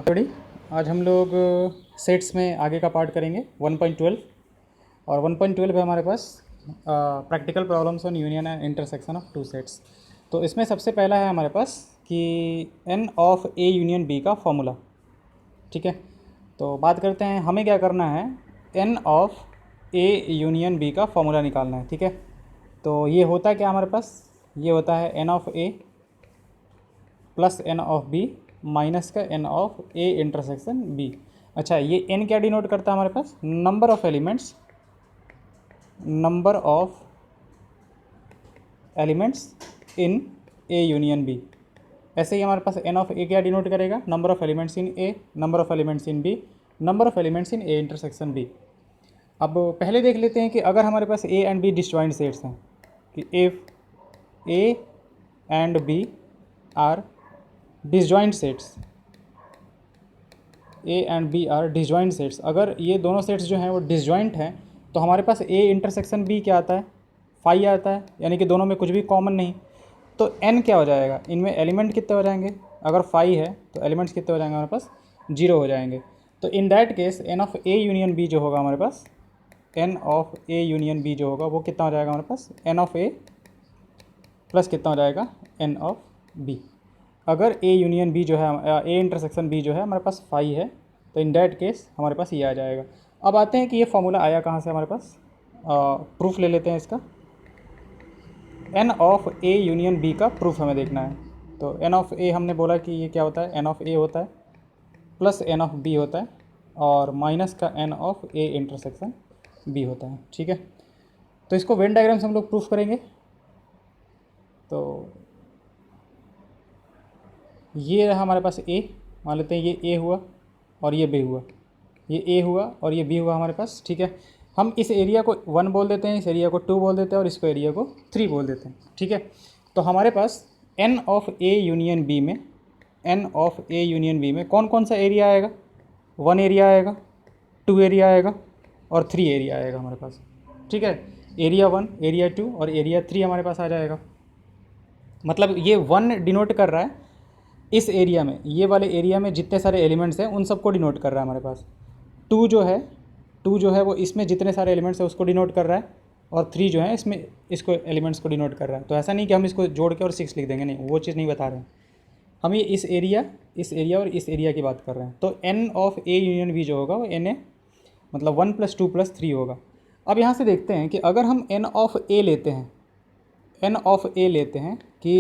थोड़ी आज हम लोग सेट्स में आगे का पार्ट करेंगे 1.12 और 1.12 है हमारे पास practical problems on union and intersection of two sets. तो इसमें सबसे पहला है हमारे पास कि n of a union b का फॉर्मूला। ठीक है, तो बात करते हैं हमें क्या करना है, n of a union b का फॉर्मूला निकालना है। ठीक है, तो ये होता है क्या हमारे पास, ये होता है n of a plus n of b minus का n of a intersection b। अच्छा, ये n क्या डिनोट करता है हमारे पास, number of elements, number of elements in a union b। ऐसे ही हमारे पास n ऑफ a क्या डिनोट करेगा, number of elements in a, number of elements in b, number of elements in a intersection b। अब पहले देख लेते हैं कि अगर हमारे पास a and b disjoint sets हैं, कि if a and b are disjoint sets, a and b are disjoint sets, अगर ये दोनों सेट्स जो हैं वो डिसजॉइंट हैं तो हमारे पास a इंटरसेक्शन b क्या आता है, फाई आता है, यानी कि दोनों में कुछ भी कॉमन नहीं। तो n क्या हो जाएगा, इनमें एलिमेंट कितने हो जाएंगे, अगर फाई है तो एलिमेंट्स कितने हो जाएंगे हमारे पास, 0 हो जाएंगे। तो in that case n of a union b जो होगा हमारे पास, n of a union b जो होगा वो कितना हो जाएगा हमारे पास, n ऑफ a प्लस कितना हो जाएगा, n ऑफ b। अगर a यूनियन b जो है, a इंटरसेक्शन b जो है हमारे पास फाई है, तो इन डैट केस हमारे पास ये आ जाएगा। अब आते हैं कि ये फॉर्मूला आया कहाँ से हमारे पास, प्रूफ ले लेते हैं इसका। n of a union b का प्रूफ हमें देखना है। तो n ऑफ a हमने बोला कि ये क्या होता है, n ऑफ a होता है प्लस n ऑफ b होता है और माइनस का n of a intersection b होता है। ठीक है, तो इसको वेन डायग्राम से हम लोग प्रूफ करेंगे। तो ये रहा हमारे पास a, मान लेते हैं ये a हुआ और ये b हुआ, ये a हुआ और ये b हुआ हमारे पास। ठीक है, हम इस एरिया को 1 बोल देते हैं, इस एरिया को 2 बोल देते हैं और इसको एरिया को 3 बोल देते हैं। ठीक है, तो हमारे पास n of a union b में, n of a union b में कौन कौन सा एरिया आएगा, 1 एरिया आएगा, 2 एरिया आएगा और 3 एरिया आएगा हमारे पास। ठीक है, एरिया 1, एरिया 2 और एरिया 3 हमारे पास आ जाएगा। मतलब ये 1 डिनोट कर रहा है इस एरिया में, ये वाले एरिया में जितने सारे एलिमेंट्स हैं उन सबको डिनोट कर रहा है हमारे पास। 2 जो है वो इसमें जितने सारे एलिमेंट्स हैं उसको डिनोट कर रहा है और 3 जो है इसमें इसको एलिमेंट्स को डिनोट कर रहा है। तो ऐसा नहीं कि हम इसको जोड़ के और 6 लिख देंगे, नहीं, वो चीज़ नहीं बता रहे हैं हम। ये इस एरिया और इस एरिया की बात कर रहे हैं। तो n of a union b जो होगा वो n a, मतलब 1 + 2 + 3 होगा। अब यहाँ से देखते हैं कि अगर हम n ऑफ a लेते हैं, n ऑफ a लेते हैं कि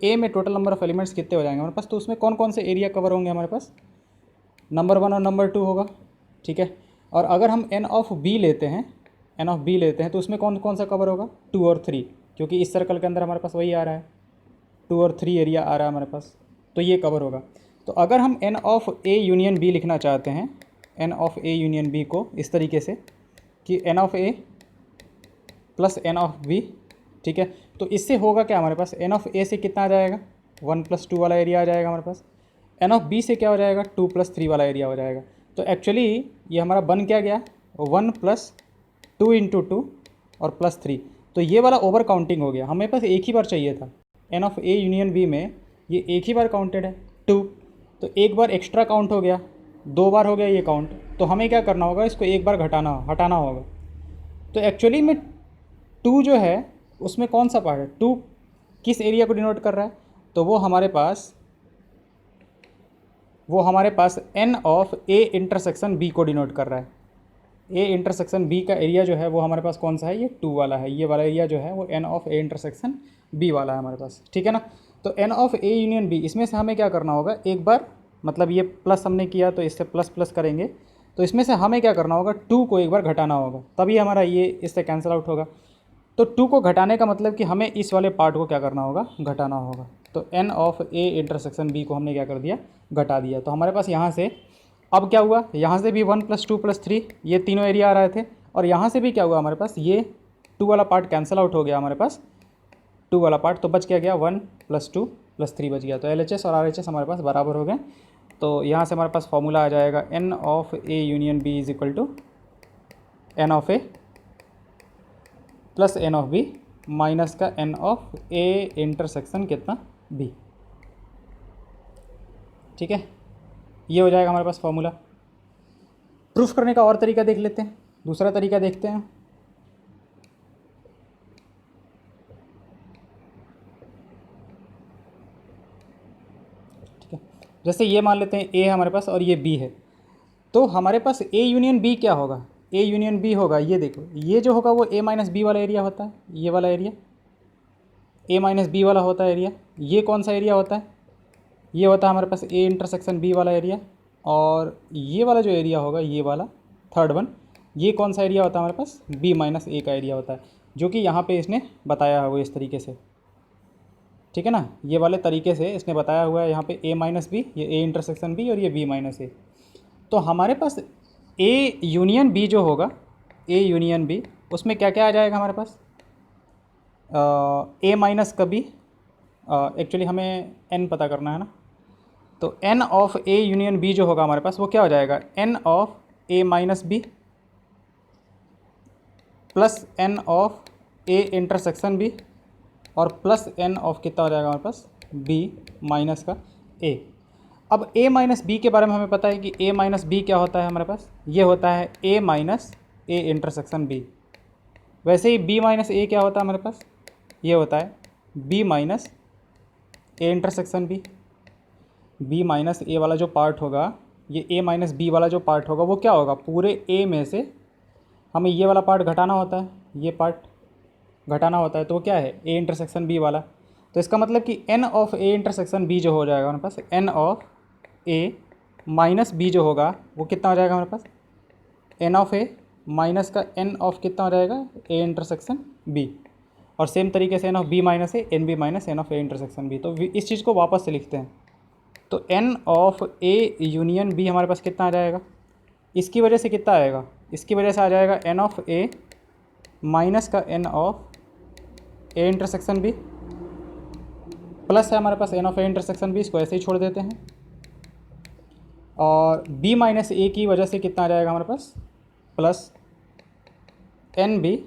a में टोटल नंबर ऑफ एलिमेंट्स कितने हो जाएंगे हमारे पास, तो उसमें कौन कौन से एरिया कवर होंगे हमारे पास, नंबर 1 और नंबर 2 होगा। ठीक है, और अगर हम n ऑफ b लेते हैं, n ऑफ b लेते हैं तो उसमें कौन कौन सा कवर होगा, 2 और 3, क्योंकि इस सर्कल के अंदर हमारे पास वही आ रहा है, 2 और 3 एरिया आ रहा है हमारे पास, तो ये कवर होगा। तो अगर हम n of a union b लिखना चाहते हैं, n of a union b को इस तरीके से कि n of a plus n of b। ठीक है, तो इससे होगा क्या हमारे पास, n ऑफ a से कितना आ जाएगा, 1 + 2 वाला एरिया आ जाएगा हमारे पास, n ऑफ b से क्या हो जाएगा, 2 + 3 वाला एरिया हो जाएगा। तो एक्चुअली ये हमारा बन क्या गया, 1 + 2 × 2 और +3। तो ये वाला ओवर काउंटिंग हो गया, हमें पास एक ही बार चाहिए था। n of a union b में ये एक ही बार काउंटेड है 2, तो एक बार एक्स्ट्रा काउंट हो गया, 2 बार हो गया ये काउंट। तो हमें क्या करना होगा, इसको एक बार हटाना होगा। तो एक्चुअली में 2 जो है उसमें कौन सा पार्ट है, 2 किस एरिया को डिनोट कर रहा है, तो वो हमारे पास n of a intersection b को डिनोट कर रहा है। a इंटरसेक्शन b का एरिया जो है वो हमारे पास कौन सा है, ये 2 वाला है, ये वाला एरिया जो है वो n of a intersection b वाला है हमारे पास। ठीक है ना, तो n of a union b, इसमें से हमें क्या करना होगा, एक बार, मतलब ये प्लस हमने किया तो इससे प्लस प्लस करेंगे, तो इसमें से हमें क्या करना होगा, 2 को एक बार घटाना होगा, तभी हमारा ये इससे कैंसिल आउट होगा। तो 2 को घटाने का मतलब कि हमें इस वाले पार्ट को क्या करना होगा, घटाना होगा। तो n of a intersection b को हमने क्या कर दिया, घटा दिया। तो हमारे पास यहाँ से अब क्या हुआ, यहाँ से भी 1 + 2 + 3 ये तीनों एरिया आ रहे थे, और यहाँ से भी क्या हुआ हमारे पास, ये 2 वाला पार्ट कैंसिल आउट हो गया हमारे पास, 2 वाला पार्ट, तो बच क्या गया, 1 + 2 + 3 बच गया। तो LHS और RHS हमारे पास बराबर हो गए। तो यहाँ से हमारे पास फॉर्मूला आ जाएगा n of a union b = n of a plus n of b minus का n ऑफ a इंटरसेक्शन कितना b। ठीक है, ये हो जाएगा हमारे पास फॉर्मूला। प्रूफ करने का और तरीका देख लेते हैं, दूसरा तरीका देखते हैं। ठीक है, जैसे ये मान लेते हैं ए है हमारे पास और ये बी है, तो हमारे पास ए यूनियन बी क्या होगा, ए यूनियन बी होगा, ये देखो ये जो होगा वो ए माइनस बी वाला एरिया होता है, ये वाला एरिया ए माइनस बी वाला होता है एरिया। ये कौन सा एरिया होता है, ये होता है हमारे पास ए इंटरसेक्शन बी वाला एरिया। और ये वाला जो एरिया होगा, ये वाला थर्ड वन, ये कौन सा एरिया होता है हमारे पास, बी माइनस ए का एरिया होता है, जो कि यहाँ पे इसने बताया है वो इस तरीके से। ठीक है ना, ये वाले तरीके से इसने बताया हुआ है यहाँ पे ए माइनस बी, ये ए इंटरसेक्शन बी और ये बी माइनस ए। तो हमारे पास ए यूनियन बी जो होगा, ए यूनियन बी, उसमें क्या क्या आ जाएगा हमारे पास, ए माइनस का बी, एक्चुअली हमें एन पता करना है ना, तो N of A union B जो होगा हमारे पास वो क्या हो जाएगा, N of A minus B plus N of A intersection B और प्लस एन ऑफ कितना हो जाएगा हमारे पास, बी माइनस का ए। अब ए माइनस बी के बारे में हमें पता है कि ए माइनस बी क्या होता है हमारे पास, ये होता है ए माइनस ए इंटरसेक्शन बी। वैसे ही बी माइनस ए क्या होता है हमारे पास, ये होता है B minus A intersection B. B minus A वाला जो पार्ट होगा, ये ए माइनस बी वाला जो पार्ट होगा वो क्या होगा, पूरे ए में से हमें ये वाला पार्ट घटाना होता है, ये पार्ट घटाना होता है, तो वो क्या है, ए इंटरसेक्शन बी वाला। तो इसका मतलब कि N of A intersection B जो हो जाएगा हमारे पास, N of A minus B जो होगा वो कितना हो जाएगा हमारे पास, एन ऑफ ए माइनस का एन ऑफ कितना हो जाएगा, ए इंटरसेक्शन बी। और सेम तरीके से N of B minus A N B minus N of A intersection B. तो इस चीज़ को वापस से लिखते हैं, तो N of A union B हमारे पास कितना आ जाएगा, इसकी वजह से कितना आएगा, इसकी वजह से आ जाएगा एन ऑफ ए माइनस का N of A intersection B plus है हमारे पास N of A intersection B, इसको ऐसे ही छोड़ देते हैं। और बी माइनस ए की वजह से कितना आ जाएगा हमारे पास, प्लस एन बी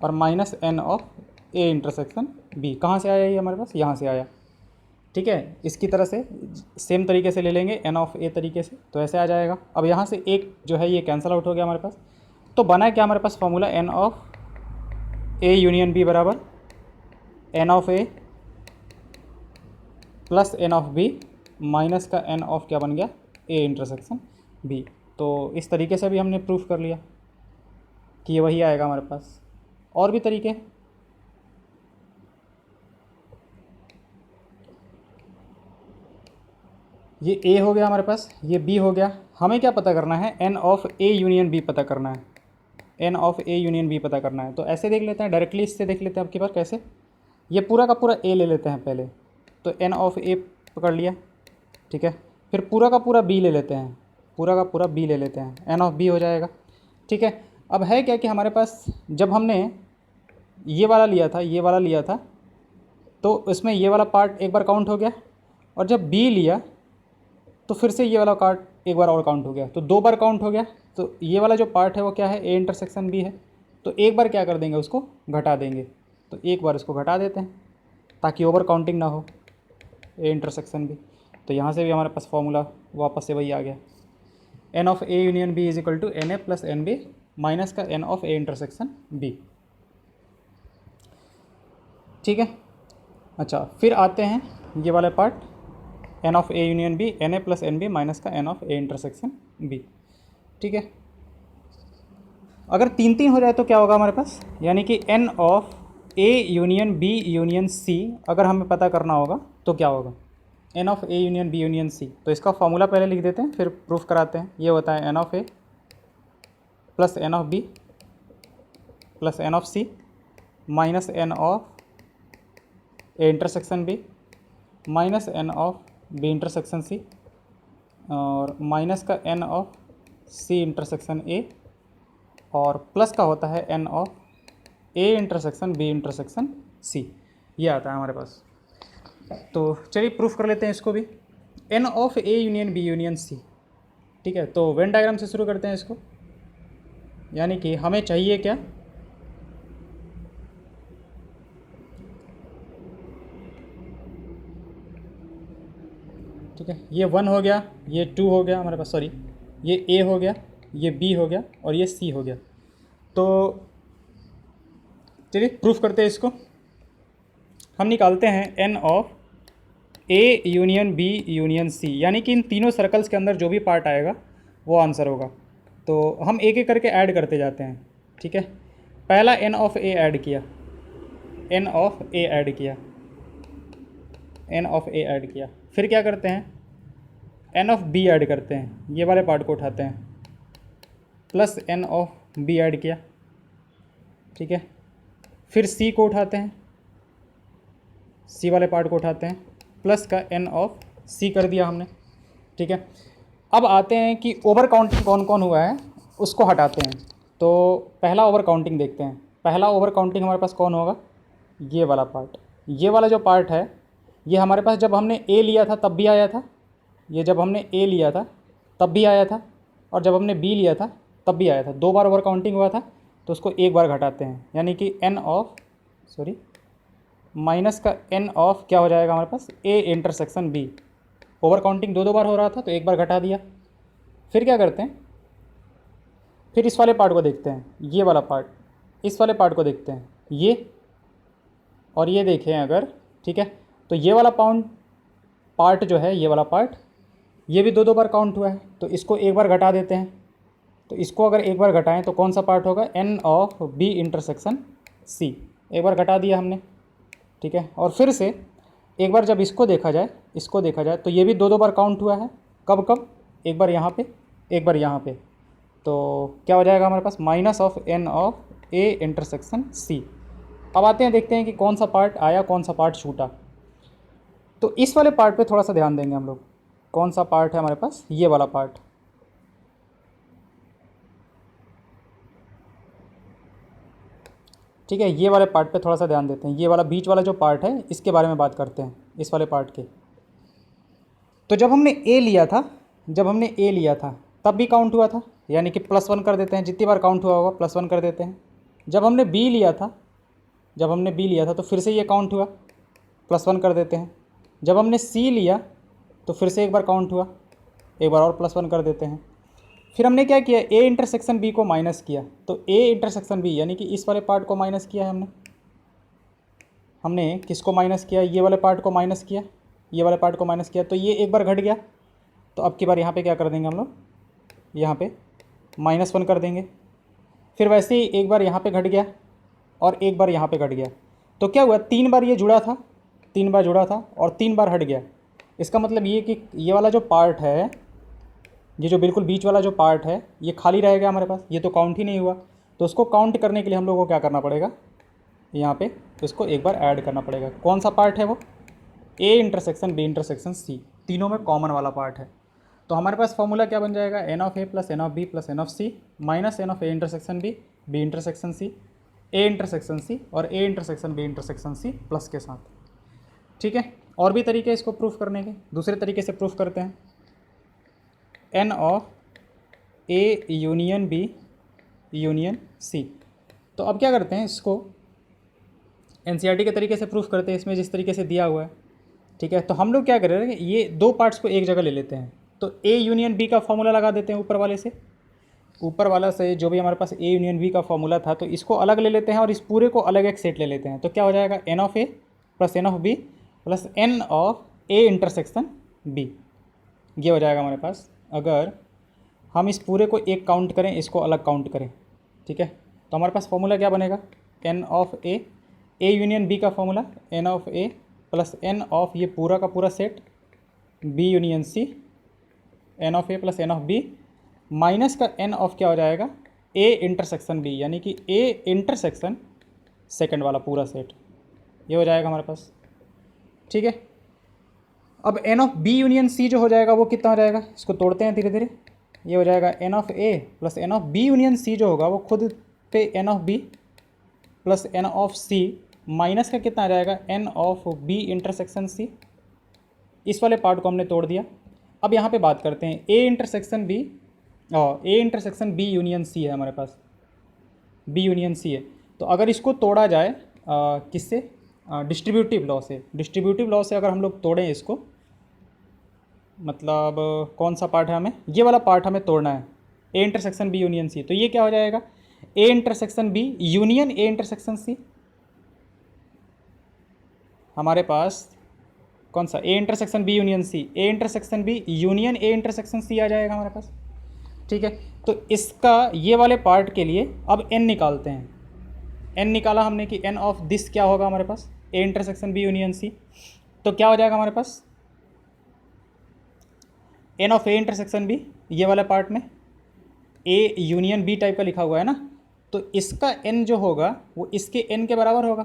और minus N of A intersection B. कहाँ से आया ये हमारे पास, यहाँ से आया। ठीक है, इसकी तरह से सेम तरीके से ले लेंगे एन ऑफ ए तरीके से, तो ऐसे आ जाएगा। अब यहाँ से एक जो है ये कैंसिल आउट हो गया हमारे पास, तो बना क्या हमारे पास formula, N of A union B बराबर N of A plus N of B minus का एन ऑफ क्या बन गया, ए इंटरसेक्शन बी। तो इस तरीके से भी हमने प्रूफ कर लिया कि ये वही आएगा हमारे पास। और भी तरीके, ये ए हो गया हमारे पास, ये बी हो गया। हमें क्या पता करना है, N of A union B पता करना है, N of A union B पता करना है। तो ऐसे देख लेते हैं, डायरेक्टली इससे देख लेते हैं आपकी बार कैसे, ये पूरा का पूरा ए ले लेते हैं पहले, तो एन ऑफ ए पकड़ लिया। ठीक है, फिर पूरा का पूरा बी ले लेते हैं, पूरा का पूरा बी ले लेते हैं, एन ऑफ बी हो जाएगा। ठीक है, अब है क्या कि हमारे पास जब हमने ये वाला लिया था, ये वाला लिया था, तो इसमें ये वाला पार्ट एक बार काउंट हो गया, और जब बी लिया तो फिर से ये वाला पार्ट एक बार और काउंट हो गया, तो दो बार काउंट हो गया। तो ये वाला जो पार्ट है वो क्या है, ए इंटरसेक्शन बी है, तो एक बार क्या कर देंगे, उसको घटा देंगे। तो एक बार इसको घटा देते हैं ताकि ओवर काउंटिंग ना हो, ए इंटरसेक्शन बी। तो यहाँ से भी हमारे पास फॉर्मूला वापस से वही आ गया, N of A union B is equal to N A plus N B minus का N of A intersection B. ठीक है, अच्छा फिर आते हैं ये वाले part, N of A union B N A plus N B minus का N of A intersection B. ठीक है, अगर तीन तीन हो जाए तो क्या होगा हमारे पास, यानी कि N of A union B union C अगर हमें पता करना होगा तो क्या होगा, N of A union B union C. तो इसका फॉर्मूला पहले लिख देते हैं फिर प्रूफ कराते हैं। ये होता है N of A plus N of B plus N of C minus N of A intersection B minus N of B intersection C और माइनस का N of C intersection A और प्लस का होता है N of A intersection B intersection C. ये आता है हमारे पास। तो चलिए प्रूफ कर लेते हैं इसको भी, N of A union B union C. ठीक है, तो वेन डायग्राम से शुरू करते हैं इसको, यानी कि हमें चाहिए क्या, तो ठीक है, ये 1 हो गया, ये 2 हो गया हमारे पास, सॉरी ये ए हो गया, ये बी हो गया और ये सी हो गया। तो चलिए प्रूफ करते हैं इसको। हम निकालते हैं N of A union B union C, यानी कि इन तीनों सर्कल्स के अंदर जो भी पार्ट आएगा वो आंसर होगा। तो हम एक एक करके ऐड करते जाते हैं, ठीक है। पहला एन ऑफ ए ऐड किया, एन ऑफ ए ऐड किया, एन ऑफ ए ऐड किया, फिर क्या करते हैं, एन ऑफ बी ऐड करते हैं, ये वाले पार्ट को उठाते हैं, plus N of B add किया, ठीक है। फिर सी को उठाते हैं, सी वाले पार्ट को उठाते हैं, प्लस का एन ऑफ सी कर दिया हमने, ठीक है। अब आते हैं कि ओवर काउंटिंग कौन कौन हुआ है उसको हटाते हैं। तो पहला ओवर काउंटिंग देखते हैं। पहला ओवर काउंटिंग हमारे पास कौन होगा, ये वाला पार्ट। ये वाला जो पार्ट है ये हमारे पास जब हमने ए लिया था तब भी आया था, ये जब हमने ए लिया था तब भी आया था, और जब हमने बी लिया था तब भी आया था। 2 बार ओवर काउंटिंग हुआ था, तो उसको एक बार घटाते हैं, यानी कि एन ऑफ माइनस का एन ऑफ क्या हो जाएगा हमारे पास, A intersection B. Over counting 2 बार हो रहा था तो एक बार घटा दिया। फिर क्या करते हैं, फिर इस वाले पार्ट को देखते हैं, ये वाला पार्ट, इस वाले पार्ट को देखते हैं, ये और ये देखें अगर, ठीक है। तो ये वाला पार्ट जो है, ये वाला पार्ट, ये भी 2 बार काउंट हुआ है, तो इसको एक बार घटा देते हैं। तो इसको अगर एक बार घटाएं तो कौन सा पार्ट होगा, N of B intersection C. एक बार घटा दिया हमने, ठीक है। और फिर से एक बार जब इसको देखा जाए, इसको देखा जाए तो ये भी 2 बार काउंट हुआ है। कब कब, एक बार यहाँ पे, एक बार यहाँ पे। तो क्या हो जाएगा हमारे पास, minus of N of A intersection C. अब आते हैं, देखते हैं कि कौन सा पार्ट आया, कौन सा पार्ट छूटा। तो इस वाले पार्ट पे थोड़ा सा ध्यान देंगे हम लोग। कौन सा पार्ट है हमारे पास, ये वाला पार्ट, ठीक है। ये वाले पार्ट पे थोड़ा सा ध्यान देते हैं। ये वाला बीच वाला जो पार्ट है इसके बारे में बात करते हैं, इस वाले पार्ट के। तो जब हमने ए लिया था, जब हमने ए लिया था तब भी काउंट हुआ था, यानी कि +1 कर देते हैं, जितनी बार काउंट हुआ होगा +1 कर देते हैं। जब हमने बी लिया था, जब हमने बी लिया था तो फिर से ये काउंट हुआ, +1 कर देते हैं। जब हमने सी लिया तो फिर से एक बार काउंट हुआ, एक बार और +1 कर देते हैं। फिर हमने क्या किया, ए इंटरसेक्शन बी को माइनस किया। तो ए इंटरसेक्शन बी यानी कि इस वाले पार्ट को माइनस किया है हमने। हमने किसको माइनस किया, ये वाले पार्ट को माइनस किया, ये वाले पार्ट को माइनस किया। तो ये एक बार घट गया, तो अब की बार यहाँ पे क्या कर देंगे हम लोग, यहाँ पे -1 कर देंगे। फिर वैसे ही एक बार यहाँ पे घट गया और एक बार यहाँ पे घट गया। तो क्या हुआ, 3 बार ये जुड़ा था, 3 बार जुड़ा था और 3 बार हट गया। इसका मतलब ये कि ये वाला जो पार्ट है, ये जो बिल्कुल बीच वाला जो पार्ट है, ये खाली रहेगा हमारे पास, ये तो काउंट ही नहीं हुआ। तो उसको काउंट करने के लिए हम लोगों को क्या करना पड़ेगा, यहाँ पे इसको एक बार ऐड करना पड़ेगा। कौन सा पार्ट है वो, A intersection B intersection C, तीनों में कॉमन वाला पार्ट है। तो हमारे पास फॉर्मूला क्या बन जाएगा, N of A plus N of B plus N of C minus N of A intersection B, B intersection C, A intersection C और A intersection B intersection C plus के साथ, ठीक है। और भी तरीके इसको प्रूफ करने के, दूसरे तरीके से प्रूफ करते हैं। N of A union B union C. तो अब क्या करते हैं, इसको एनसीईआरटी के तरीके से प्रूफ करते हैं, इसमें जिस तरीके से दिया हुआ है, ठीक है। तो हम लोग क्या करेंगे, ये 2 पार्ट्स को एक जगह ले लेते हैं। तो ए यूनियन बी का फॉर्मूला लगा देते हैं ऊपर वाले से, ऊपर वाला से जो भी हमारे पास ए यूनियन बी का फॉर्मूला था, तो इसको अलग ले लेते हैं और इस पूरे को अलग एक सेट ले लेते हैं। तो क्या हो जाएगा, N of A plus N of B plus N of A intersection B, ये हो जाएगा हमारे पास। अगर हम इस पूरे को एक काउंट करें, इसको अलग काउंट करें, ठीक है, तो हमारे पास फॉर्मूला क्या बनेगा, N of A union B का formula N of A plus N of ये पूरा का पूरा set B union C, N of A plus N of B minus का एन ऑफ क्या हो जाएगा, ए इंटरसेक्शन बी, यानी कि ए इंटरसेक्शन सेकंड वाला पूरा सेट, ये हो जाएगा हमारे पास, ठीक है। अब N of B union C जो हो जाएगा वो कितना हो जाएगा, इसको तोड़ते हैं धीरे धीरे। ये हो जाएगा N of A plus N of B union C जो होगा वो खुद पे n of B plus N of C minus का कितना आ जाएगा, N of B intersection C. इस वाले पार्ट को हमने तोड़ दिया। अब यहाँ पे बात करते हैं A intersection B, A intersection B union C है हमारे पास, बी यूनियन सी है। तो अगर इसको तोड़ा जाए किससे, डिस्ट्रीब्यूटिव लॉ से, डिस्ट्रीब्यूटिव लॉ से अगर हम लोग तोड़ें इसको, मतलब कौन सा पार्ट है, हमें ये वाला पार्ट हमें तोड़ना है, A intersection B union C. तो ये क्या हो जाएगा, A intersection B union A intersection C. हमारे पास कौन सा, A intersection B union C, A intersection B union A intersection C आ जाएगा हमारे पास। ठीक है, तो इसका ये वाले पार्ट के लिए अब एन निकालते हैं। एन निकाला हमने कि एन ऑफ दिस क्या होगा हमारे पास, A intersection B union C. तो क्या हो जाएगा हमारे पास, N of A intersection B, ये वाला पार्ट में ए यूनियन बी टाइप का लिखा हुआ है ना, तो इसका एन जो होगा वो इसके एन के बराबर होगा।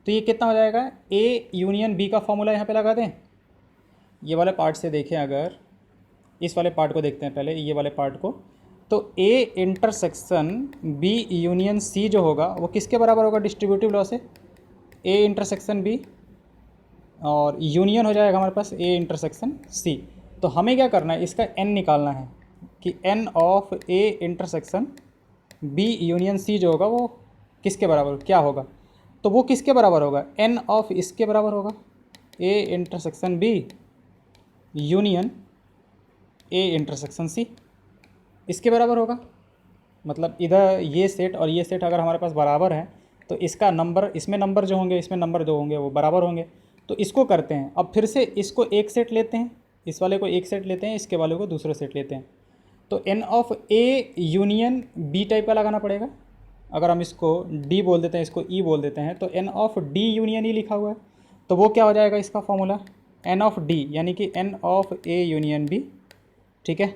तो ये कितना हो जाएगा, ए यूनियन बी का फॉर्मूला यहाँ पे लगा दें। ये वाले पार्ट से देखें, अगर इस वाले पार्ट को देखते हैं पहले, ये वाले पार्ट को, तो A intersection B union C जो होगा वो किसके बराबर होगा, डिस्ट्रीब्यूटिव लॉ से, ए इंटरसेक्शन बी और यूनियन हो जाएगा हमारे पास ए इंटरसेक्शन सी। तो हमें क्या करना है, इसका एन निकालना है कि N of A intersection B union C जो होगा वो किसके बराबर क्या होगा। तो वो किसके बराबर होगा, एन ऑफ इसके बराबर होगा, A intersection B union A intersection C, इसके बराबर होगा। मतलब इधर ये सेट और ये सेट अगर हमारे पास बराबर है तो इसका नंबर, इसमें नंबर जो होंगे इसमें नंबर जो होंगे वो बराबर होंगे। तो इसको करते हैं, अब फिर से इसको एक सेट लेते हैं, इस वाले को एक सेट लेते हैं, इसके वाले को दूसरा सेट लेते हैं। तो N of A union B type का लगाना पड़ेगा। अगर हम इसको डी बोल देते हैं, इसको ई बोल देते हैं, तो एन ऑफ डी यूनियन ई लिखा हुआ है, तो वो क्या हो जाएगा इसका फॉर्मूला, एन ऑफ डी यानी कि N of A union B, ठीक है,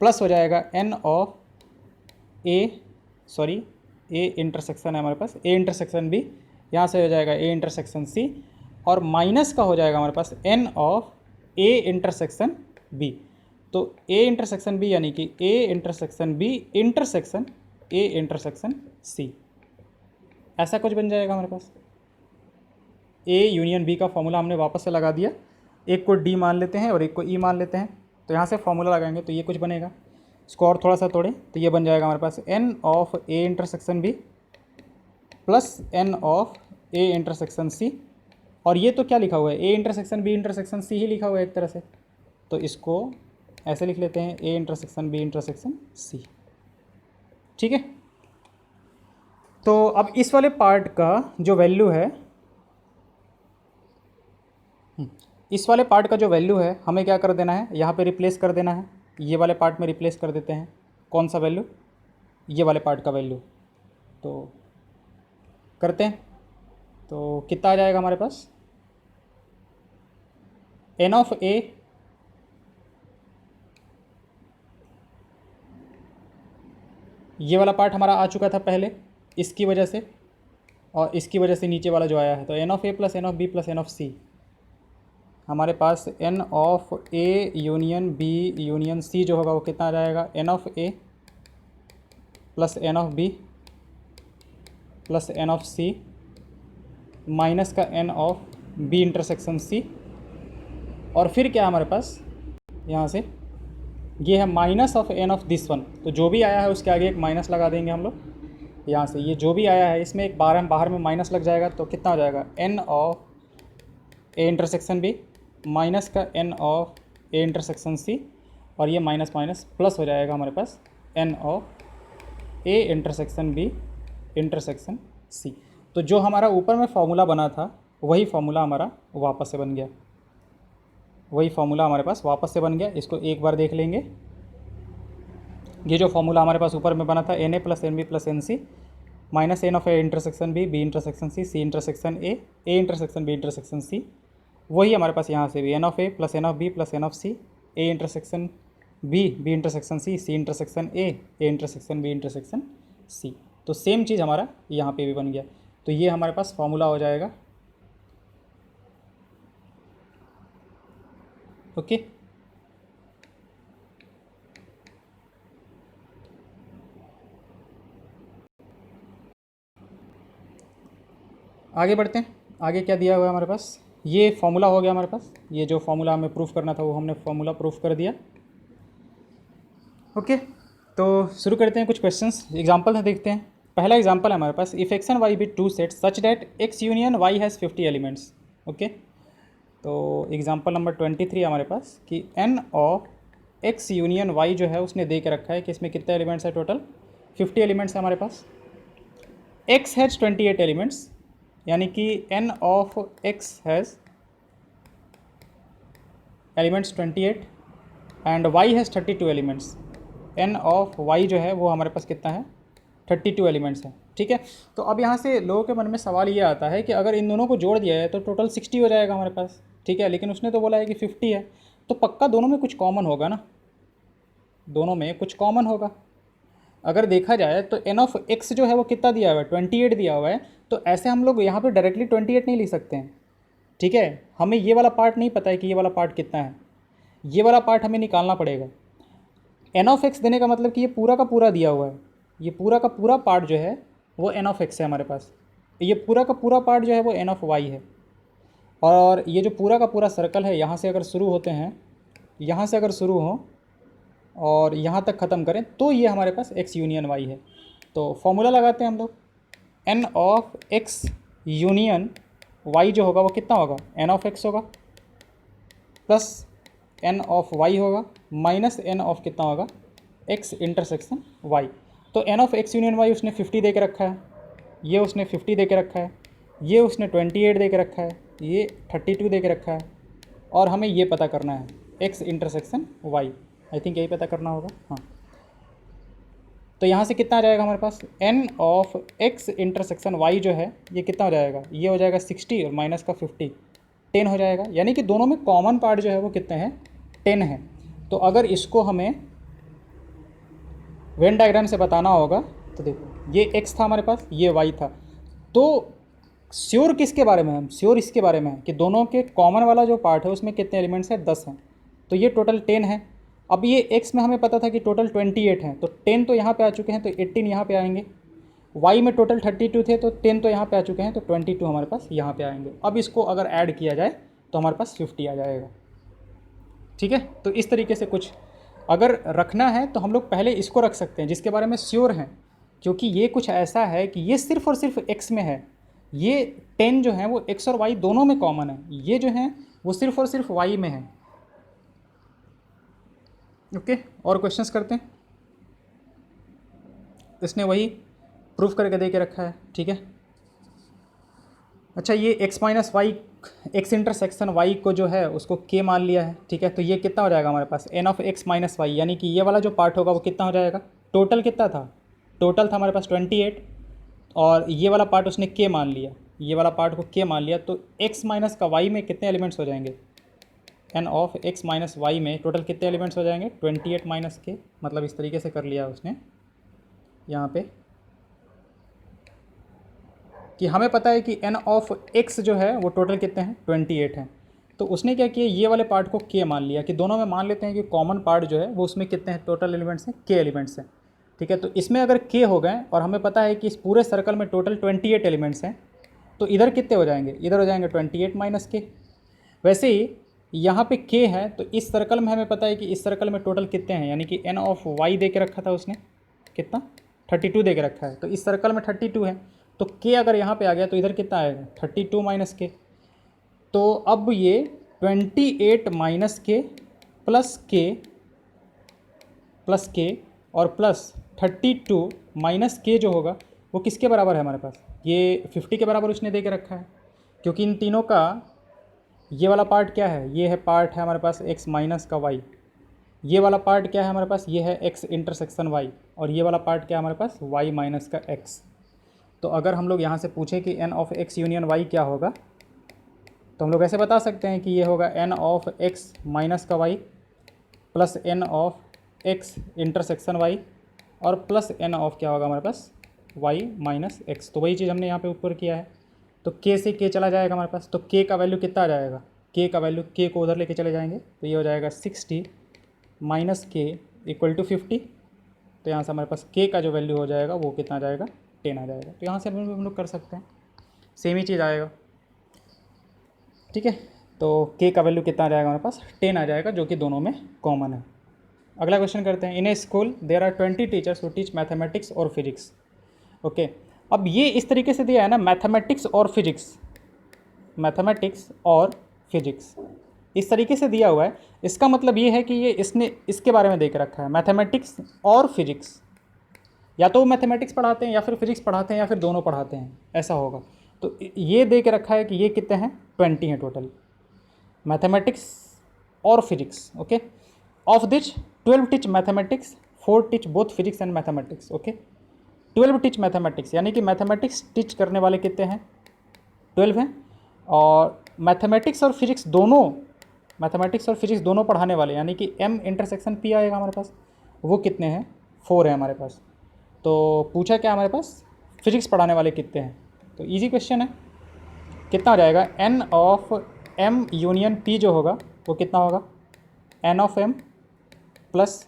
प्लस हो जाएगा एन ऑफ ए इंटरसेक्शन है हमारे पास, ए इंटरसेक्शन बी, यहाँ से हो जाएगा ए इंटरसेक्शन सी, और माइनस का हो जाएगा हमारे पास N of A intersection B. तो ए इंटरसेक्शन बी यानी कि A intersection B intersection A intersection C, ऐसा कुछ बन जाएगा हमारे पास। ए यूनियन बी का फॉर्मूला हमने वापस से लगा दिया, एक को डी मान लेते हैं और एक को ई मान लेते हैं, तो यहाँ से फॉर्मूला लगाएंगे तो ये कुछ बनेगा। इसको और थोड़ा सा तोड़े तो ये बन जाएगा हमारे पास N of A intersection B plus N of A intersection C, और ये तो क्या लिखा हुआ है, A intersection B intersection C ही लिखा हुआ है एक तरह से, तो इसको ऐसे लिख लेते हैं, A intersection B intersection C. ठीक है, तो अब इस वाले पार्ट का जो वैल्यू है, इस वाले पार्ट का जो वैल्यू है हमें क्या कर देना है, यहाँ पे रिप्लेस कर देना है, ये वाले पार्ट में रिप्लेस कर देते हैं। कौन सा वैल्यू, ये वाले पार्ट का वैल्यू, तो करते हैं। तो कितना आ जाएगा हमारे पास, एन ऑफ ए ये वाला पार्ट हमारा आ चुका था पहले इसकी वजह से, और इसकी वजह से नीचे वाला जो आया है, तो N of A plus N of B plus N of C, हमारे पास N of A union B union C जो होगा वो कितना आ जाएगा, N of A plus N of B plus N of C minus का N of B intersection C, और फिर क्या हमारे पास यहाँ से ये है minus of N of this one, तो जो भी आया है उसके आगे एक माइनस लगा देंगे हम लोग। यहाँ से ये जो भी आया है इसमें एक बाहर में माइनस लग जाएगा, तो कितना हो जाएगा, N of A intersection B minus का N of A intersection C, और ये माइनस माइनस प्लस हो जाएगा हमारे पास N of A intersection B intersection C. तो जो हमारा ऊपर में फॉर्मूला बना था वही फॉर्मूला हमारा वापस से बन गया, वही फॉर्मूला हमारे पास वापस से बन गया। इसको एक बार देख लेंगे, ये जो फॉर्मूला हमारे पास ऊपर में बना था, n A plus N B plus n C minus N of A intersection B intersection C intersection A intersection B intersection C, वही हमारे पास यहाँ से भी N of A plus N of B plus N of C A intersection B intersection C intersection A intersection B intersection C. तो same चीज़ हमारा यहाँ पे भी बन गया, तो ये हमारे पास फॉर्मूला हो जाएगा। ओके, आगे बढ़ते हैं। आगे क्या दिया हुआ है हमारे पास, ये फॉर्मूला हो गया हमारे पास, ये जो फॉर्मूला हमें प्रूफ करना था वो हमने फॉर्मूला प्रूफ कर दिया। ओके, तो शुरू करते हैं, कुछ क्वेश्चंस एग्जांपल है देखते हैं। पहला एग्जांपल है हमारे पास, if X and Y be two set such that X union Y has 50 elements. Okay, तो एग्जांपल नंबर 23 हमारे पास कि n of x union y जो है उसने दे के रखा है कि इसमें कितने एलिमेंट्स है, टोटल 50 एलिमेंट्स है हमारे पास। x हैज़ 28 एलिमेंट्स, यानी कि n of x has elements 28 and y has 32 elements. n of y जो है वो हमारे पास कितना है, 32 एलिमेंट्स है। ठीक है, तो अब यहाँ से लोगों के मन में सवाल ये आता है कि अगर इन दोनों को जोड़ दिया जाए तो टोटल 60 हो जाएगा हमारे पास। ठीक है, लेकिन उसने तो बोला है कि 50 है, तो पक्का दोनों में कुछ कॉमन होगा ना, दोनों में कुछ कॉमन होगा। अगर देखा जाए तो n ऑफ x जो है वो कितना दिया हुआ है, 28 दिया हुआ है, तो ऐसे हम लोग यहाँ पे डायरेक्टली 28 नहीं लिख सकते हैं। ठीक है, हमें ये वाला पार्ट नहीं पता है कि ये वाला पार्ट कितना है, ये वाला पार्ट हमें निकालना पड़ेगा। n ऑफ x देने का मतलब कि ये पूरा का पूरा दिया हुआ है, ये पूरा का पूरा पार्ट जो है वो n ऑफ x है हमारे पास, ये पूरा का पूरा पार्ट जो है वो n ऑफ y है। और ये जो पूरा का पूरा सर्कल है, यहाँ से अगर शुरू होते हैं, यहाँ से अगर शुरू हो और यहाँ तक ख़त्म करें तो ये हमारे पास x यूनियन y है। तो फॉर्मूला लगाते हैं हम लोग, n of x union y जो होगा वो कितना होगा, n ऑफ x होगा प्लस n ऑफ y होगा माइनस n ऑफ कितना होगा, x इंटरसेक्शन y। तो n of x union y उसने 50 दे के रखा है, ये उसने 50 दे के रखा है, ये उसने 28 दे के रखा है, ये 32 दे के रखा है, और हमें ये पता करना है x intersection y। I think यही पता करना होगा, हाँ। तो यहाँ से कितना आ जाएगा हमारे पास, n of x intersection y जो है ये कितना हो जाएगा, ये हो जाएगा 60 और माइनस का 50 10 हो जाएगा। यानी कि दोनों में कॉमन पार्ट जो है वो कितने हैं, 10 है। तो अगर इसको हमें वेन डायग्राम से बताना होगा तो देखो ये x था हमारे पास, ये y था, तो श्योर किसके बारे में, हम श्योर इसके बारे में है कि दोनों के कॉमन वाला जो पार्ट है उसमें कितने एलिमेंट्स हैं, 10 हैं, तो ये टोटल 10 है। अब ये x में हमें पता था कि टोटल 28 हैं, तो 10 तो यहाँ पे आ चुके हैं, तो 18 यहाँ पे आएंगे। y में टोटल 32 थे, तो 10 तो यहाँ पे आ चुके हैं, तो 22 हमारे पास यहाँ पे आएंगे। अब इसको अगर ऐड किया जाए तो हमारे पास 50 आ जाएगा। ठीक है, तो इस तरीके से कुछ अगर रखना है तो हम लोग पहले इसको रख सकते हैं जिसके बारे में श्योर हैं, क्योंकि ये कुछ ऐसा है कि ये सिर्फ और सिर्फ x में है, ये 10 जो है वो x और y दोनों में कॉमन है, ये जो है वो सिर्फ और सिर्फ y में है। ओके, और क्वेश्चंस करते हैं। इसने वही प्रूफ करके दे के रखा है। ठीक है, अच्छा ये x minus y, x intersection y को जो है उसको k मान लिया है। ठीक है, तो ये कितना हो जाएगा हमारे पास, n of x minus y, यानी कि ये वाला जो पार्ट होगा वो कितना हो जाएगा, टोटल कितना था, टोटल था हमारे पास 28, और ये वाला पार्ट उसने k मान लिया, ये वाला पार्ट को k मान लिया, तो x माइनस का y में कितने एलिमेंट्स हो जाएंगे, n of x minus y में टोटल कितने एलिमेंट्स हो जाएंगे, 28 माइनस k, मतलब इस तरीके से कर लिया उसने यहाँ पे कि हमें पता है कि n ऑफ x जो है वो टोटल कितने हैं, 28 हैं। तो उसने क्या किया, ये वाले पार्ट को k मान लिया कि दोनों में मान लेते हैं कि कॉमन पार्ट जो है वो उसमें कितने हैं, टोटल एलिमेंट्स हैं, k एलिमेंट्स हैं। ठीक है, तो इसमें अगर k हो गए और हमें पता है कि इस पूरे सर्कल में टोटल 28 एलिमेंट्स हैं, तो इधर कितने हो जाएंगे, इधर हो जाएंगे 28 माइनस k। वैसे ही यहाँ पे k है, तो इस सर्कल में हमें पता है कि इस सर्कल में टोटल कितने हैं, यानी कि n ऑफ y दे के रखा था उसने, कितना 32 दे के रखा है, तो इस सर्कल में 32 है, तो k अगर यहाँ पे आ गया तो इधर कितना आएगा, 32 माइनस के। तो अब ये 28 माइनस के प्लस के और प्लस 32 माइनस के जो होगा वो किसके बराबर है हमारे पास, ये 50 के बराबर उसने दे के रखा है, क्योंकि इन तीनों का ये वाला पार्ट क्या है, ये है पार्ट है हमारे पास x माइनस का y, ये वाला पार्ट क्या है हमारे पास, ये है x इंटरसेक्शन y, और ये वाला पार्ट क्या है हमारे पास, y माइनस का x। तो अगर हम लोग यहाँ से पूछें कि n of x union y क्या होगा, तो हम लोग ऐसे बता सकते हैं कि ये होगा n ऑफ x माइनस का y plus n of x intersection y और प्लस n ऑफ क्या होगा हमारे पास, y माइनस x। तो वही चीज़ हमने यहाँ पे ऊपर किया है, तो k से k चला जाएगा हमारे पास, तो k का वैल्यू कितना आ जाएगा, k का वैल्यू k को उधर लेके चले जाएंगे, तो ये हो जाएगा 60 माइनस k इक्वल टू 50। तो यहाँ से हमारे पास k का जो वैल्यू हो जाएगा वो कितना आ जाएगा, 10 आ जाएगा। तो यहाँ से हम लोग कर सकते हैं, सेम ही चीज़ आएगा। ठीक है, तो k का वैल्यू कितना आ जाएगा हमारे पास, 10 आ जाएगा, जो कि दोनों में कॉमन है। अगला क्वेश्चन करते हैं। In a school there are 20 teachers who teach mathematics और फिजिक्स। ओके, अब ये इस तरीके से दिया है ना, मैथमेटिक्स और फिजिक्स फिजिक्स, इस तरीके से दिया हुआ है। इसका मतलब ये है कि ये इसने इसके बारे में देख रखा है, मैथमेटिक्स और फिजिक्स, या तो वो मैथमेटिक्स पढ़ाते हैं या फिर फिजिक्स पढ़ाते हैं या फिर दोनों पढ़ाते हैं, ऐसा होगा। तो ये दे के रखा है कि ये कितने हैं, 20 हैं टोटल, मैथमेटिक्स और physics. Okay, of which 12 teach mathematics, 4 teach both physics and mathematics. Okay, 12 teach mathematics, यानी कि मैथमेटिक्स टीच करने वाले कितने हैं, 12 हैं, और मैथमेटिक्स और फिजिक्स दोनों, मैथमेटिक्स और फिजिक्स दोनों पढ़ाने वाले, यानी कि M इंटरसेक्शन P आएगा हमारे पास, वो कितने हैं, 4 है हमारे पास। तो पूछा क्या हमारे पास, फिजिक्स पढ़ाने वाले कितने हैं, तो इजी क्वेश्चन है, कितना हो जाएगा, N of M union P जो होगा वो कितना होगा, N of M plus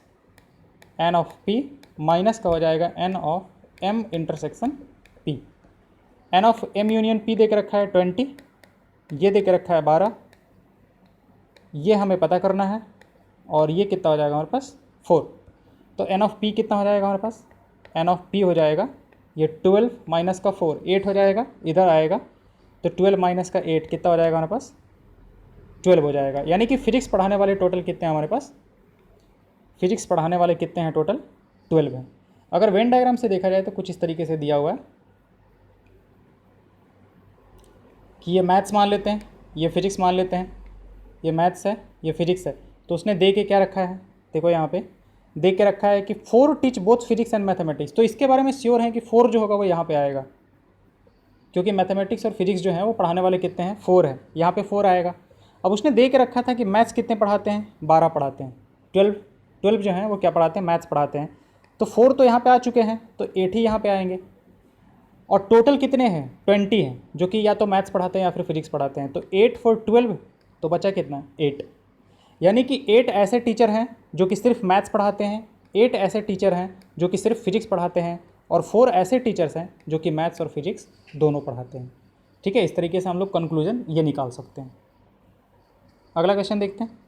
N of P minus का हो जाएगा N of M intersection P। N of M union P दे के रखा है 20, ये दे के रखा है 12, ये हमें पता करना है, और ये कितना हो जाएगा हमारे पास 4। तो N ऑफ P कितना हो जाएगा हमारे पास, N ऑफ P हो जाएगा ये 12 माइनस का 4 8 हो जाएगा, इधर आएगा तो 12 माइनस का 8 कितना हो जाएगा हमारे पास, 12 हो जाएगा। यानी कि फिजिक्स पढ़ाने वाले टोटल कितने हैं हमारे पास, फिजिक्स पढ़ाने वाले कितने हैं टोटल, 12 हैं। अगर वेन डायग्राम से देखा जाए तो कुछ इस तरीके से दिया हुआ है कि ये मैथ्स मान लेते हैं, ये फिजिक्स मान लेते हैं, ये मैथ्स है, ये फिजिक्स है, तो उसने दे के क्या रखा है, देखो यहाँ पे दे के रखा है कि 4 teach both physics and mathematics. तो इसके बारे में श्योर है कि 4 जो होगा वो यहाँ पे आएगा, क्योंकि मैथमेटिक्स और फिजिक्स जो है वो पढ़ाने वाले कितने हैं, 4 है, यहाँ पे 4 आएगा। अब उसने दे के रखा था कि मैथ्स कितने पढ़ाते हैं, 12 पढ़ाते हैं, 12 जो हैं वो क्या पढ़ाते हैं, मैथ्स पढ़ाते हैं। तो 4 तो यहाँ पे आ चुके हैं, तो 8 ही यहाँ पे आएंगे, और टोटल कितने हैं, 20 हैं, जो कि या तो मैथ्स पढ़ाते हैं या फिर फिजिक्स पढ़ाते हैं। तो 8 for 12, तो बचा कितना, 8। यानी कि 8 ऐसे टीचर हैं जो कि सिर्फ मैथ्स पढ़ाते हैं, 8 ऐसे टीचर हैं जो कि सिर्फ फिजिक्स पढ़ाते हैं, और 4 ऐसे टीचर्स हैं जो कि मैथ्स और फिजिक्स दोनों पढ़ाते हैं। ठीक है, इस तरीके से हम लोग कंक्लूजन ये निकाल सकते हैं। अगला क्वेश्चन देखते हैं।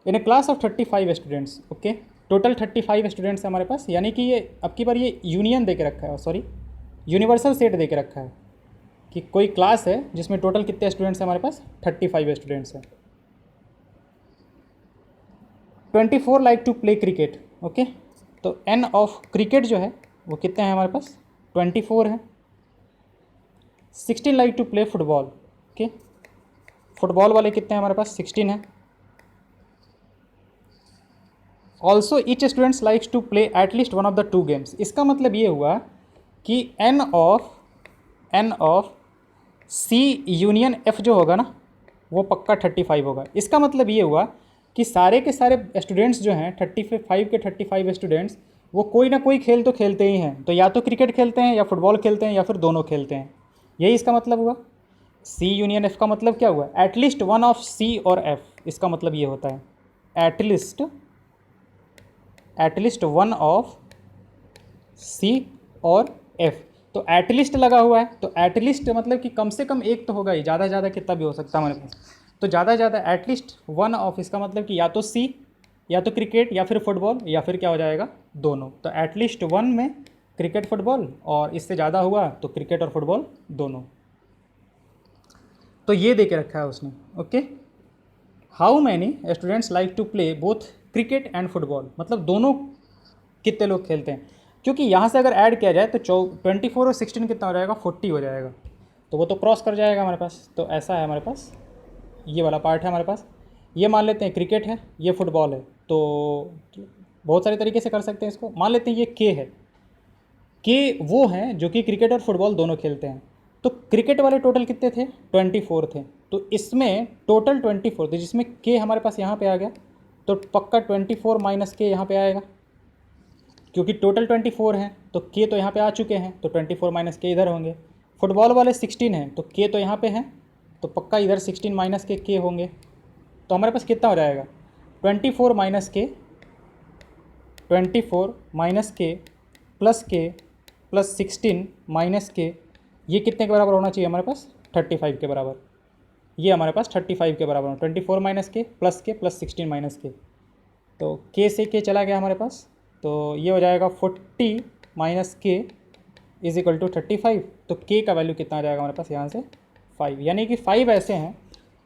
In a class of 35 students, okay, total 35 students हैं हमारे पास, यानी कि ये अब की बार ये यूनियन दे के रखा है, सॉरी यूनिवर्सल सेट दे के रखा है कि कोई क्लास है जिसमें टोटल कितने स्टूडेंट्स हैं हमारे पास, 35 स्टूडेंट्स हैं। 24 like to play cricket, okay, तो N ऑफ क्रिकेट जो है वो कितने हैं हमारे पास, 24 है। 16 like to play football, okay, football वाले कितने हैं हमारे पास, 16 है। Also each students likes to play at least one of the 2 games. इसका मतलब ये हुआ कि N of C union F जो होगा ना वो पक्का 35 होगा। इसका मतलब ये हुआ कि सारे के सारे स्टूडेंट्स जो हैं 35 के 35 स्टूडेंट्स वो कोई ना कोई खेल तो खेलते ही हैं, तो या तो क्रिकेट खेलते हैं या फुटबॉल खेलते हैं या फिर दोनों खेलते हैं, यही इसका मतलब हुआ। C यूनियन F का मतलब क्या हुआ, एटलीस्ट वन ऑफ C और F, इसका मतलब ये होता है एटलीस्ट वन ऑफ C और F। तो एटलीस्ट लगा हुआ है, तो एटलीस्ट मतलब कि कम से कम एक तो होगा ही, ज़्यादा ज़्यादा कितना भी हो सकता है हमारे पास, तो ज़्यादा ज़्यादा एटलीस्ट वन ऑफ, इसका मतलब कि या तो C या तो क्रिकेट या फिर फुटबॉल या फिर क्या हो जाएगा, दोनों। तो एटलीस्ट वन में क्रिकेट फुटबॉल, और इससे ज़्यादा हुआ तो क्रिकेट और फुटबॉल दोनों। तो ये दे के रखा है उसने, okay. How many students like to play both cricket and football, मतलब दोनों कितने लोग खेलते हैं, क्योंकि यहाँ से अगर ऐड किया जाए तो 24 और 16 कितना हो जाएगा, 40 हो जाएगा, तो वो तो क्रॉस कर जाएगा हमारे पास। तो ऐसा है हमारे पास, ये वाला पार्ट है हमारे पास, ये मान लेते हैं क्रिकेट है, ये फुटबॉल है, तो बहुत सारे तरीके से कर सकते हैं इसको। मान लेते हैं ये के है, के वो हैं जो कि क्रिकेट और फुटबॉल दोनों खेलते हैं। तो क्रिकेट वाले टोटल कितने थे, 24 थे, तो इसमें टोटल 24 थे, जिसमें के हमारे पास यहाँ पे आ गया, तो पक्का 24 माइनस के यहाँ पे आएगा, क्योंकि टोटल 24 हैं तो के तो यहाँ पे आ चुके हैं, तो 24 माइनस के इधर होंगे। फुटबॉल वाले 16 हैं तो के तो यहाँ पे हैं, तो पक्का इधर 16 माइनस के होंगे। तो हमारे पास कितना हो जाएगा, 24 माइनस के प्लस 16 माइनस के, ये कितने के बराबर होना चाहिए हमारे पास, 35 के बराबर। ये हमारे पास 35 के बराबर हो, 24 माइनस के प्लस 16 माइनस के, तो के से के चला गया हमारे पास, तो ये हो जाएगा 40 माइनस के इज इक्वल टू 35। तो के का वैल्यू कितना आ जाएगा हमारे पास यहाँ से 5, यानी कि 5 ऐसे हैं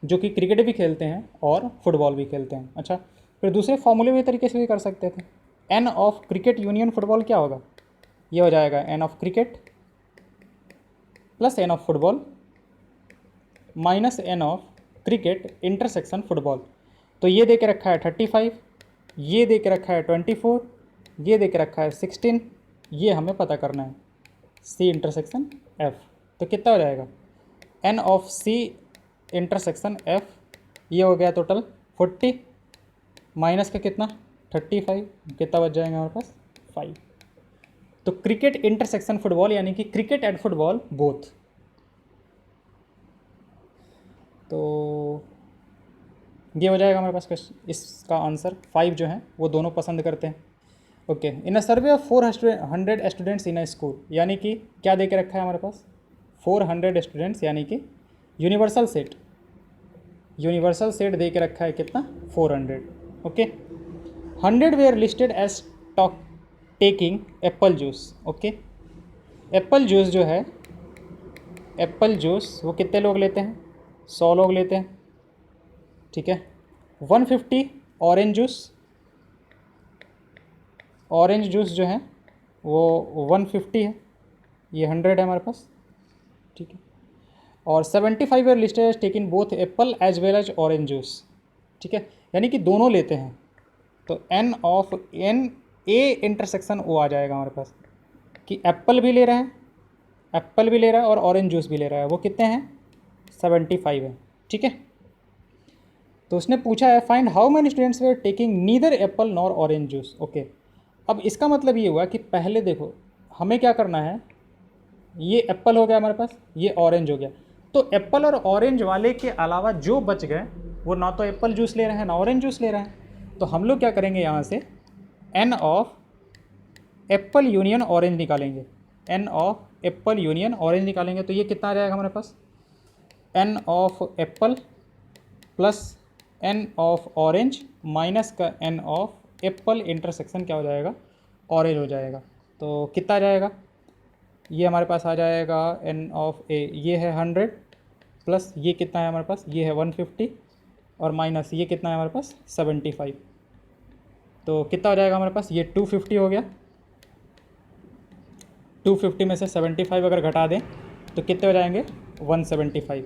जो कि क्रिकेट भी खेलते हैं और फुटबॉल भी खेलते हैं। अच्छा, फिर दूसरे फॉर्मूले भी तरीके से भी कर सकते थे। N of cricket union football क्या होगा, ये हो जाएगा N of cricket plus N of football minus N of cricket intersection football. तो ये दे के रखा है 35, ये दे के रखा है 24, ये दे के रखा है 16, ये हमें पता करना है सी इंटरसेक्शन एफ। तो कितना हो जाएगा N of C intersection F, ये हो गया टोटल 40 माइनस का कितना 35, कितना बच जाएगा हमारे पास 5। तो क्रिकेट इंटरसेक्शन फुटबॉल यानी कि क्रिकेट एंड फुटबॉल बोथ। तो ये हो जाएगा हमारे पास इसका आंसर 5 जो है वो दोनों पसंद करते हैं। Okay, in a survey of 400 students in a school, यानी कि क्या दे के रखा है हमारे पास 400 स्टूडेंट्स, यानी कि यूनिवर्सल सेट दे के रखा है कितना 400। Okay, 100 were listed as talk taking apple juice. Okay, apple juice जो है, एप्पल जूस वो कितने लोग लेते हैं 100 लोग लेते हैं। ठीक है, 150 ऑरेंज जूस जो है वो 150 है, ये 100 है हमारे पास। ठीक है, और 75 were listed as taking both apple as well as orange juice. ठीक है, यानी कि दोनों लेते हैं। तो एन ए इंटरसेक्शन ओ आ जाएगा हमारे पास कि एप्पल भी ले रहा है और ऑरेंज जूस भी ले रहा है, वो कितने हैं 75 है। ठीक है, तो उसने पूछा है find how many students were taking neither apple nor orange juice. Okay, अब इसका मतलब ये हुआ कि पहले देखो हमें क्या करना है, ये एप्पल हो गया हमारे पास, ये ऑरेंज हो गया। तो एप्पल और ऑरेंज वाले के अलावा जो बच गए वो ना तो एप्पल जूस ले रहे हैं ना ऑरेंज जूस ले रहे हैं। तो हम लोग क्या करेंगे, यहाँ से N of apple union orange निकालेंगे, n of apple union orange निकालेंगे। तो ये कितना आ जाएगा हमारे पास N of apple plus N of orange minus का एन ऑफ एप्पल इंटरसेक्शन क्या हो जाएगा ऑरेंज हो जाएगा। तो कितना आ जाएगा, ये हमारे पास आ जाएगा एन ऑफ ए, ये है 100 प्लस ये कितना है हमारे पास, ये है 150 और माइनस ये कितना है हमारे पास 75। तो कितना हो जाएगा हमारे पास, ये 250 हो गया। 250 में से 75 अगर घटा दें तो कितने हो जाएंगे 175।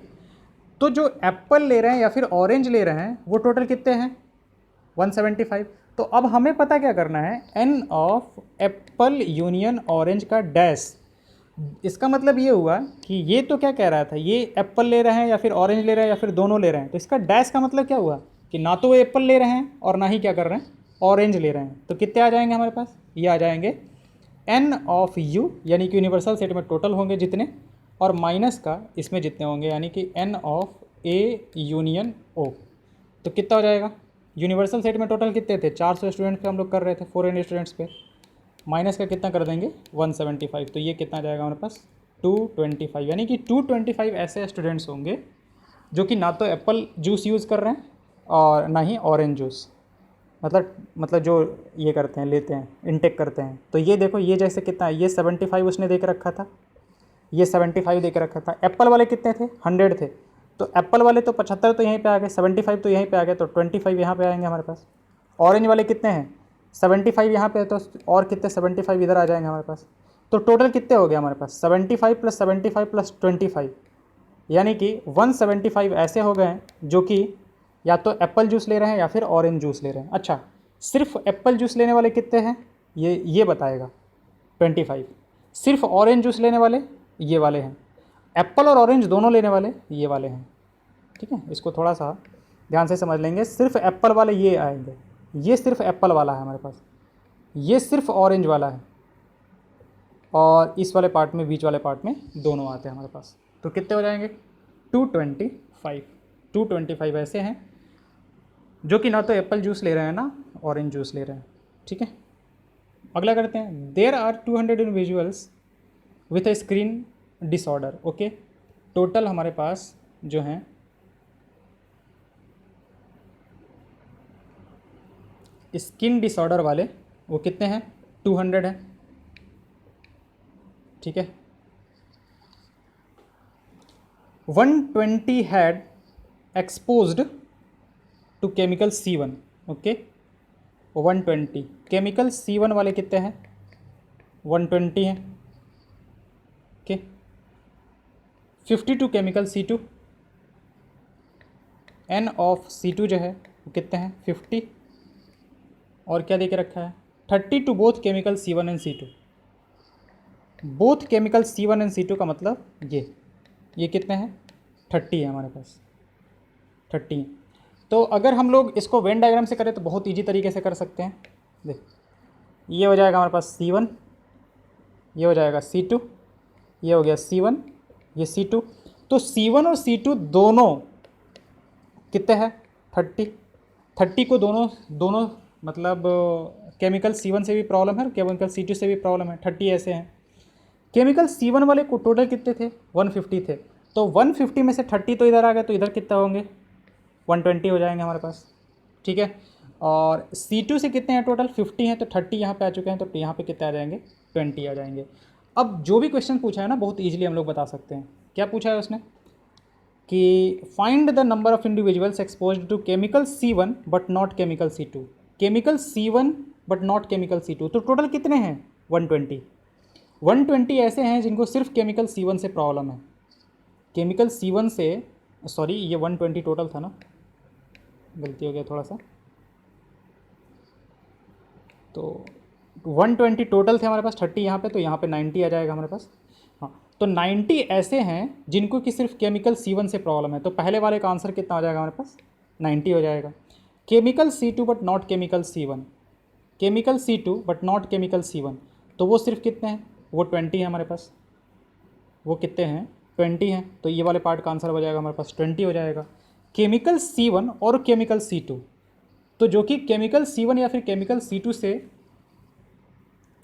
तो जो एप्पल ले रहे हैं या फिर ऑरेंज ले रहे हैं वो टोटल कितने हैं 175। तो अब हमें पता क्या करना है, N of apple union orange का डैश। इसका मतलब ये हुआ कि ये तो क्या कह रहा था, ये एप्पल ले रहे हैं या फिर ऑरेंज ले रहे हैं या फिर दोनों ले रहे हैं। तो इसका डैश का मतलब क्या हुआ कि ना तो वो एप्पल ले रहे हैं और ना ही क्या कर रहे हैं ऑरेंज ले रहे हैं। तो कितने आ जाएंगे हमारे पास, ये आ जाएंगे एन ऑफ यू, यानी कि यूनिवर्सल सेट में टोटल होंगे जितने, और माइनस का इसमें जितने होंगे, यानी कि एन ऑफ ए यूनियन ओ। तो कितना हो जाएगा, यूनिवर्सल सेट में टोटल कितने थे 400 स्टूडेंट्स पे हम लोग कर रहे थे 400 स्टूडेंट्स पे, माइनस का कितना कर देंगे 175। तो ये कितना आ जाएगा हमारे पास 225, यानी कि 225 ऐसे स्टूडेंट्स होंगे जो कि ना तो एप्पल जूस यूज़ कर रहे हैं और ना ही ऑरेंज जूस, मतलब जो ये करते हैं लेते हैं इनटेक करते हैं। तो ये देखो, ये जैसे कितना है, ये 75 उसने दे के रखा था, ये 75 दे के रखा था। एप्पल वाले कितने थे 100 थे, तो एप्पल वाले तो 75 तो यहीं पे आ गए, 75 तो यहीं पे आ गए, तो 25 यहाँ पे आएंगे हमारे पास। ऑरेंज वाले कितने हैं 75 यहाँ पे, तो और कितने 75 इधर आ जाएंगे हमारे पास। तो टोटल कितने हो गए हमारे पास 75 प्लस 75 प्लस 25, यानी कि 175 ऐसे हो गए हैं जो कि या तो एप्पल जूस ले रहे हैं या फिर ऑरेंज जूस ले रहे हैं। अच्छा, सिर्फ एप्पल जूस लेने वाले कितने हैं ये बताएगा 25, सिर्फ ऑरेंज जूस लेने वाले ये वाले हैं, एप्पल और ऑरेंज दोनों लेने वाले ये वाले हैं। ठीक है, इसको थोड़ा सा ध्यान से समझ लेंगे। सिर्फ एप्पल वाले ये आएंगे, ये सिर्फ एप्पल वाला है हमारे पास, ये सिर्फ ऑरेंज वाला है, और इस वाले पार्ट में बीच वाले पार्ट में दोनों आते हैं हमारे पास। तो कितने हो जाएंगे 225 ऐसे हैं जो कि ना तो एप्पल जूस ले रहे हैं ना ऑरेंज जूस ले रहे हैं। ठीक है, अगला करते हैं। There are 200 individuals with a screen disorder. Okay, total हमारे पास जो हैं स्किन डिसऑर्डर वाले वो कितने हैं 200 हैं। ठीक है, 120 had exposed to chemical C1, okay 120, chemical C1 वाले कितने हैं 120 हैं, okay 52 chemical C2, N of C2 जो है वो कितने हैं 50, और क्या दे के रखा है 30 to both chemical C1 and C2, both chemical C1 and C2 का मतलब ये कितने हैं 30 है हमारे पास 30 है। तो अगर हम लोग इसको वेन डायग्राम से करें तो बहुत ईजी तरीके से कर सकते हैं। देख ये हो जाएगा हमारे पास C1, ये हो जाएगा C2, ये हो गया C1, ये C2। तो C1 और C2 दोनों कितने हैं 30 को दोनों मतलब केमिकल C1 से भी प्रॉब्लम है और केमिकल C2 से भी प्रॉब्लम है, 30 ऐसे हैं। केमिकल C1 वाले को टोटल कितने थे 150 थे, तो 150 में से 30 तो इधर आ गए, तो इधर कितना होंगे 120 हो जाएंगे हमारे पास, ठीक है। और C2 से कितने हैं टोटल 50 हैं, तो 30 यहाँ पे आ चुके हैं, तो यहाँ पे कितने आ जाएंगे 20 आ जाएंगे। अब जो भी क्वेश्चन पूछा है ना बहुत ईजिली हम लोग बता सकते हैं। क्या पूछा है उसने कि find the number of individuals exposed to chemical C1 but not chemical C2, chemical C1 but not chemical C2, तो टोटल कितने हैं 120 ऐसे हैं जिनको सिर्फ केमिकल C1 से प्रॉब्लम है। केमिकल C1 से सॉरी ये 120 टोटल था ना, गलती हो गया थोड़ा सा, तो 120 टोटल थे हमारे पास, 30 यहाँ पे, तो यहाँ पे 90 आ जाएगा हमारे पास। हाँ तो 90 ऐसे हैं जिनको कि सिर्फ केमिकल C1 से प्रॉब्लम है, तो पहले वाले का आंसर कितना हो जाएगा हमारे पास 90 हो जाएगा। Chemical C2 but not chemical C1, chemical C2 but not chemical C1, तो वो सिर्फ कितने हैं वो 20 है हमारे पास, वो कितने हैं 20 हैं, तो ये वाले पार्ट का आंसर हो जाएगा हमारे पास 20 हो जाएगा। केमिकल C1 और केमिकल C2, तो जो कि केमिकल C1 या फिर केमिकल C2 से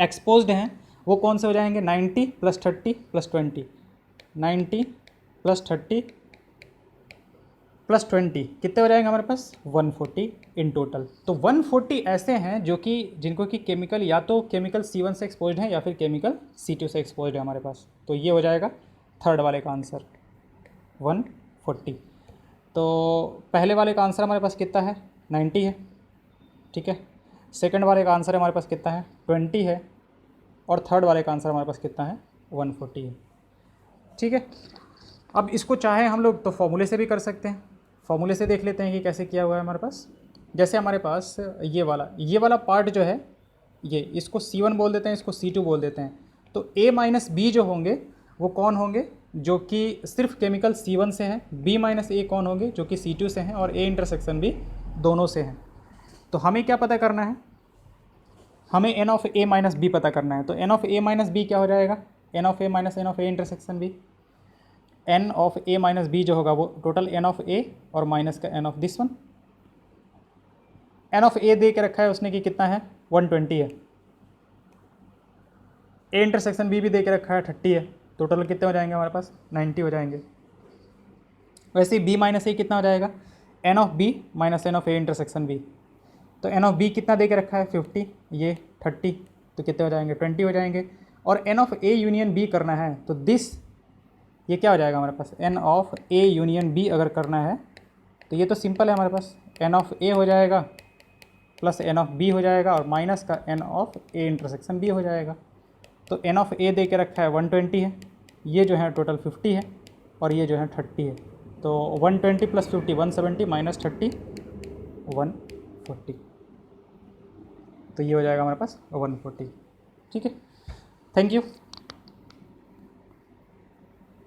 एक्सपोज्ड हैं वो कौन से हो जाएंगे 90 + 30 + 20, 90 + 30 + 20 कितने हो जाएंगे हमारे पास 140 इन टोटल। तो 140 ऐसे हैं जो कि जिनको कि केमिकल या तो केमिकल C1 से एक्सपोज्ड हैं या फिर केमिकल C2 से एक्सपोज्ड है हमारे पास, तो ये हो जाएगा थर्ड वाले का आंसर 140। तो पहले वाले का आंसर हमारे पास कितना है 90 है, ठीक है। सेकंड वाले का आंसर हमारे पास कितना है 20 है, और थर्ड वाले का आंसर हमारे पास कितना है 140 है, ठीक है। अब इसको चाहे हम लोग तो फॉर्मूले से भी कर सकते हैं, फॉर्मूले से देख लेते हैं कि कैसे किया हुआ है हमारे पास। जैसे हमारे पास ये वाला पार्ट जो है ये, इसको C1 बोल देते हैं, इसको C2 बोल देते हैं। तो A - B जो होंगे वो कौन होंगे जो कि सिर्फ केमिकल C1 से हैं, B - A कौन होंगे जो कि C2 से हैं, और A इंटरसेक्शन भी दोनों से हैं। तो हमें क्या पता करना है, हमें N ऑफ A - B पता करना है। तो N ऑफ A - B क्या हो जाएगा N of A - N of A intersection B, N of A - B जो होगा वो टोटल N ऑफ A और माइनस का N of this one. N of A दे के रखा है उसने कि कितना है 120 है, A इंटरसेक्शन B भी दे के रखा है 30 है, टोटल कितने हो जाएंगे हमारे पास 90 हो जाएंगे। वैसे ही B - A कितना हो जाएगा N of B - N of A intersection B, तो N ऑफ B कितना दे के रखा है 50, ये 30, तो कितने हो जाएंगे 20 हो जाएंगे। और N of A union B करना है तो दिस ये क्या हो जाएगा हमारे पास N of A union B अगर करना है तो ये तो सिंपल है हमारे पास, N ऑफ A हो जाएगा प्लस N ऑफ B हो जाएगा और माइनस का N of A intersection B हो जाएगा। तो N ऑफ A दे के रखा है 120 है, ये जो है टोटल 50 है और ये जो है 30 है, तो 120 + 50 170 - 30 140, तो ये हो जाएगा हमारे पास 140, ठीक है। Thank you.